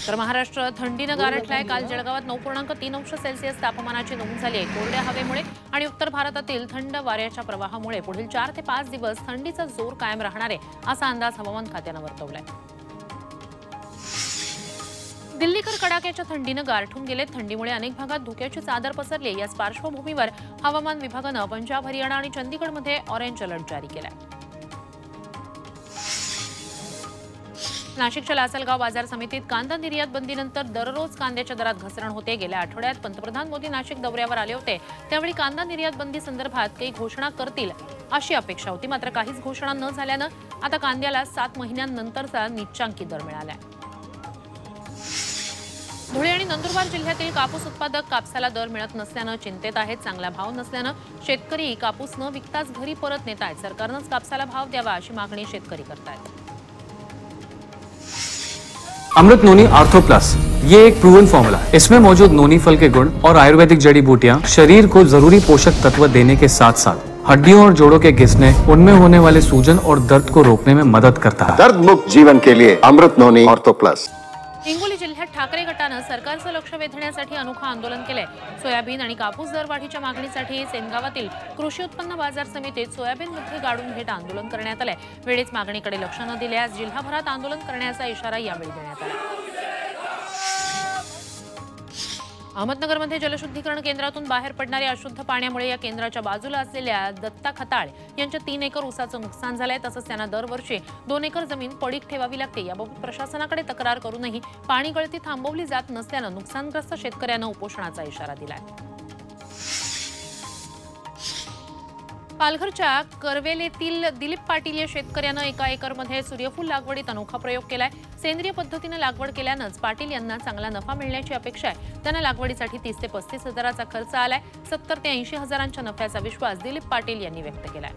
तर महाराष्ट्र थंडीनं गारठलाय। काल जळगावात 9.3 अंश सेल्सिअस तापमानाची नोंद झाली आहे। कोरड्या हवेमुळे आणि उत्तर भारतातील थंड वाऱ्याच्या प्रवाहामुळे पुढील 4 ते 5 दिवस थंडीचा जोर कायम राहणार आहे, असा अंदाज हवामान खात्यानं वर्तवलाय। दिल्लीकर कडाक्याच्या थंडीनं गारठून गेले। थंडीमुळे अनेक भागात धुक्याची चादर पसरली। याच पार्श्वभूमीवर हवामान विभागानं पंजाब, हरियाणा आणि चंदीगडमध्ये ऑरेंज अलर्ट जारी केलाय। नाशिकच्या लासलगाव बाजार समितीत कांदा निर्यात बंदीनंतर दररोज कांद्याच्या दरात घसरण होते। गेल्या आठवड्यात पंतप्रधान मोदी नाशिक दौऱ्यावर आले होते, त्यावेळी कांदा निर्यात बंदी संदर्भात काही घोषणा करतील अशी अपेक्षा होती। मात्र काहीच घोषणा न झाल्यानं आता कांद्याला 7 महिन्यांनंतरचा निच्चांकी दर मिळालाय। धुळे आणि नंदुरबार जिल्ह्यातील कापूस उत्पादक कापसाला दर मिळत नसल्यानं चिंतेत आहेत। चांगला भाव नसल्यानं शेतकरी कापूस न विकताच घरी परत नेत आहेत। सरकारनंच कापसाला भाव द्यावा अशी मागणी शेतकरी करतायत। अमृत नोनी आर्थो प्लस, ये एक प्रूवन फॉर्मूला है। इसमें मौजूद नोनी फल के गुण और आयुर्वेदिक जड़ी बूटियां शरीर को जरूरी पोषक तत्व देने के साथ साथ हड्डियों और जोड़ों के घिसने, उनमें होने वाले सूजन और दर्द को रोकने में मदद करता है। दर्द मुक्त जीवन के लिए अमृत नोनी आर्थो प्लस। हिंगोली जिल्ह्यात ठाकरे गटानं सरकारचं लक्ष वेधण्यासाठी अनोखं आंदोलन केलंय। सोयाबीन आणि कापूस दरवाढीच्या मागणीसाठी सेनगावातील कृषी उत्पन्न बाजार समितीत सोयाबीनमध्ये गाडून घेत आंदोलन करण्यात आलंय। वेळेच मागणीकडे लक्ष न दिल्यास जिल्हाभरात आंदोलन करण्याचा इशारा यावेळी देण्यात आला। अहमदनगरमध्ये जलशुद्धीकरण केंद्रातून बाहेर पडणाऱ्या अशुद्ध पाण्यामुळे या केंद्राच्या बाजूला असलेल्या दत्ता खताळ यांच्या 3 एकर ऊसाचं नुकसान झालंय। तसंच त्यांना दरवर्षी 2 एकर जमीन पडीक ठेवावी लागते। याबाबत प्रशासनाकडे तक्रार करूनही पाणी गळती थांबवली जात नसल्यानं नुकसानग्रस्त शेतकऱ्यांना उपोषणाचा इशारा दिलाय। पालघरच्या करवेलेतील दिलीप पाटील या शेतकऱ्यानं 1 एकरमध्ये सूर्यफूल लागवडीत अनोखा प्रयोग केलाय। सेंद्रिय पद्धतीने लागवड केल्यानंच पाटील यांना चांगला नफा मिळण्याची अपेक्षा आहे। त्यांना लागवडीसाठी 30 ते 35 हजाराचा खर्च आलाय। 70 ते 80 हजारांच्या नफ्याचा विश्वास दिलीप पाटील यांनी व्यक्त केलाय।